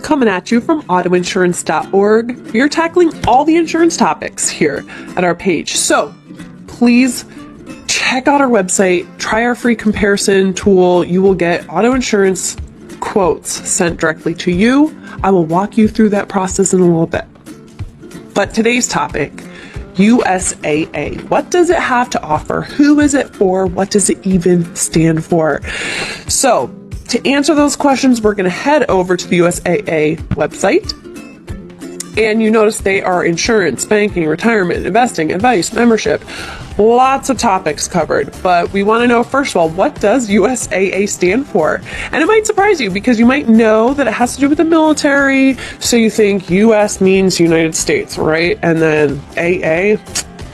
Coming at you from autoinsurance.org. We are tackling all the insurance topics here at our page. So please check out our website, try our free comparison tool. You will get auto insurance quotes sent directly to you. I will walk you through that process in a little bit. But today's topic, USAA. What does it have to offer? Who is it for? What does it even stand for? So to answer those questions, we're going to head over to the USAA website. And you notice they are insurance, banking, retirement, investing, advice, membership, lots of topics covered. But we want to know, first of all, what does USAA stand for? And it might surprise you because you might know that it has to do with the military. So you think US means United States, right? And then AA,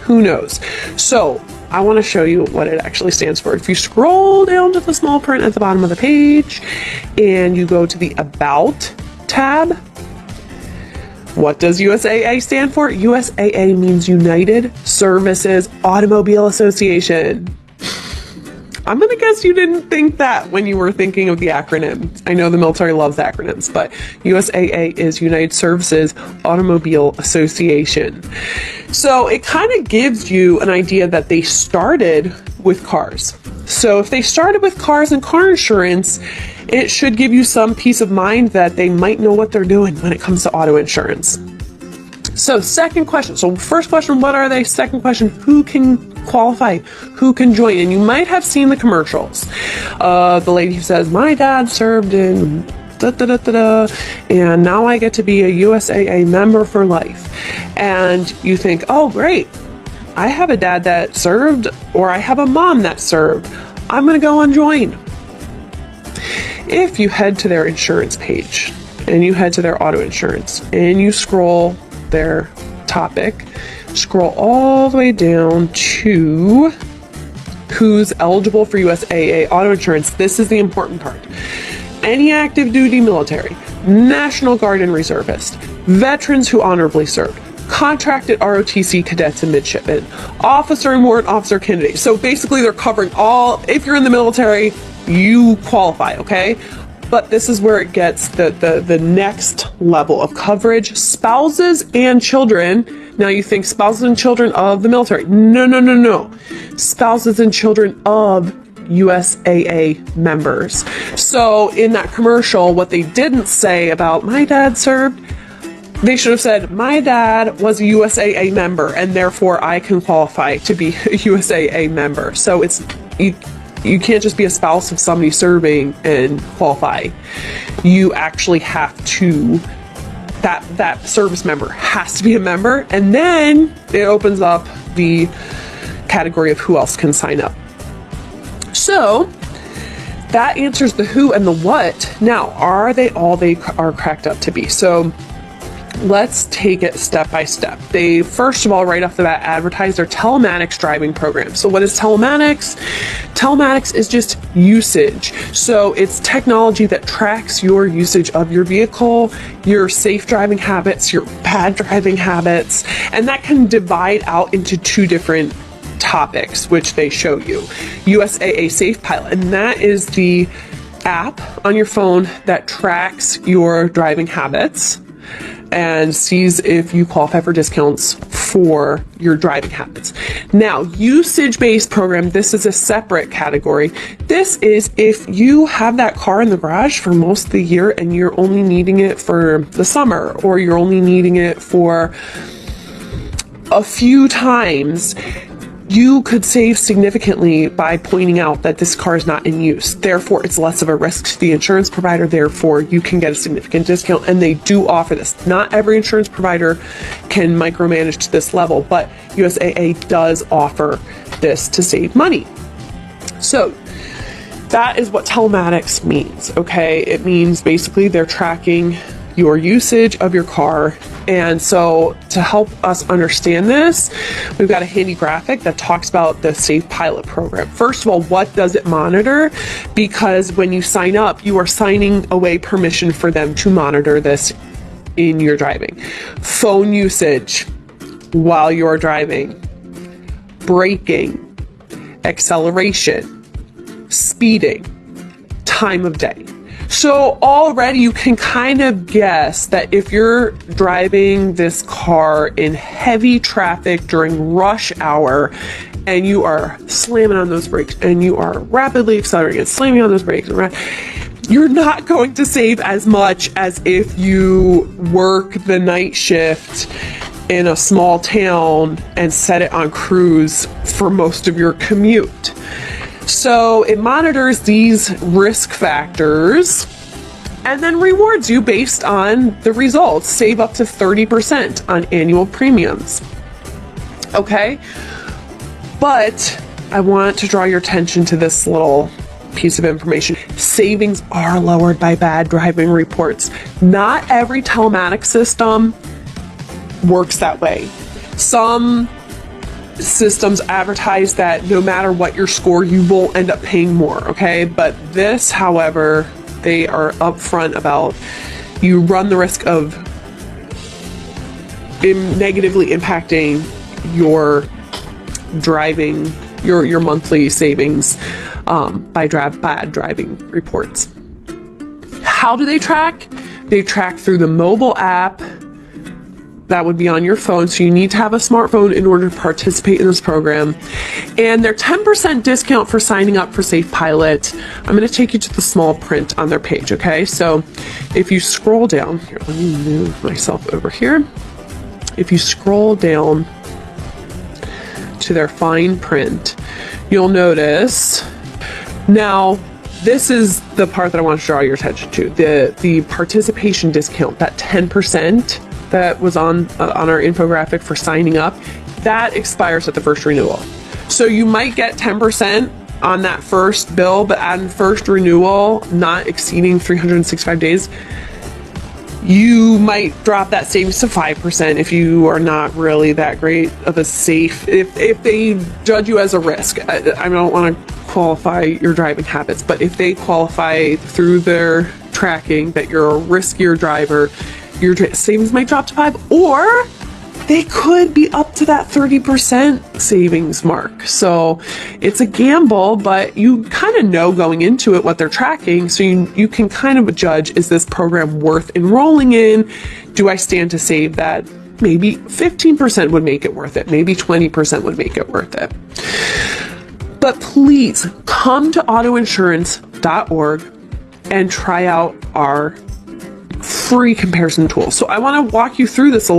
who knows? So I want to show you what it actually stands for. If you scroll down to the small print at the bottom of the page and you go to the About tab, what does USAA stand for? USAA means United Services Automobile Association. I'm going to guess you didn't think that when you were thinking of the acronym. I know the military loves acronyms, but USAA is United Services Automobile Association. So it kind of gives you an idea that they started with cars. So if they started with cars and car insurance, it should give you some peace of mind that they might know what they're doing when it comes to auto insurance. So second question. So first question, what are they? Second question, who can qualify? Who can join? And you might have seen the commercials. The lady who says, my dad served in and now I get to be a USAA member for life. And you think, oh, great. I have a dad that served, or I have a mom that served. I'm going to go and join. If you head to their insurance page and you head to their auto insurance and you scroll their topic, scroll all the way down to who's eligible for USAA auto insurance. This is the important part. Any active duty military, National Guard and reservist, veterans who honorably served, contracted ROTC cadets and midshipmen, officer and warrant officer candidates. So basically they're covering all, if you're in the military, you qualify, okay? But this is where it gets the next level of coverage. Spouses and children. Now you think spouses and children of the military. No. Spouses and children of USAA members. So in that commercial, what they didn't say about my dad served, they should have said, my dad was a USAA member and therefore I can qualify to be a USAA member. So it's, you can't just be a spouse of somebody serving and qualify. You actually have to, that service member has to be a member, and then it opens up the category of who else can sign up. So that answers the who and the what. Now, are they all they are cracked up to be? So let's take it step by step. They, first of all, right off the bat, advertise their telematics driving program. So what is telematics? Telematics is just usage. So it's technology that tracks your usage of your vehicle, your safe driving habits, your bad driving habits, and that can divide out into two different topics, which they show you. USAA Safe Pilot, and that is the app on your phone that tracks your driving habits and sees if you qualify for discounts for your driving habits. Now, usage-based program, this is a separate category. This is if you have that car in the garage for most of the year and you're only needing it for the summer, or you're only needing it for a few times, you could save significantly by pointing out that this car is not in use. Therefore, it's less of a risk to the insurance provider. Therefore, you can get a significant discount, and they do offer this. Not every insurance provider can micromanage to this level, but USAA does offer this to save money. So that is what telematics means, okay? It means basically they're tracking your usage of your car. And so to help us understand this, we've got a handy graphic that talks about the Safe Pilot program. First of all, what does it monitor? Because when you sign up, you are signing away permission for them to monitor this in your driving. Phone usage while you're driving, braking, acceleration, speeding, time of day. So already you can kind of guess that if you're driving this car in heavy traffic during rush hour and you are slamming on those brakes and you are rapidly accelerating and slamming on those brakes, you're not going to save as much as if you work the night shift in a small town and set it on cruise for most of your commute. So it monitors these risk factors and then rewards you based on the results. Save up to 30% on annual premiums. Okay? But I want to draw your attention to this little piece of information. Savings are lowered by bad driving reports. Not every telematics system works that way. Some systems advertise that no matter what your score, you will end up paying more, okay? But this, however, they are upfront about you run the risk of negatively impacting your driving, your monthly savings by bad driving reports. How do they track? They track through the mobile app that would be on your phone, so you need to have a smartphone in order to participate in this program. And their 10% discount for signing up for Safe Pilot, I'm going to take you to the small print on their page, okay? So if you scroll down, here, let me move myself over here. If you scroll down to their fine print, you'll notice, now this is the part that I want to draw your attention to, the participation discount, that 10% that was on our infographic for signing up, that expires at the first renewal. So you might get 10% on that first bill, but on first renewal, not exceeding 365 days, you might drop that savings to 5% if you are not really that great of a safe, if they judge you as a risk. I don't want to qualify your driving habits, but if they qualify through their tracking that you're a riskier driver, your savings might drop to 5%, or they could be up to that 30% savings mark. So it's a gamble, but you kind of know going into it what they're tracking, so you can kind of judge, is this program worth enrolling in? Do I stand to save that? Maybe 15% would make it worth it. Maybe 20% would make it worth it. But please come to autoinsurance.org and try out our free comparison tool. So I want to walk you through this a little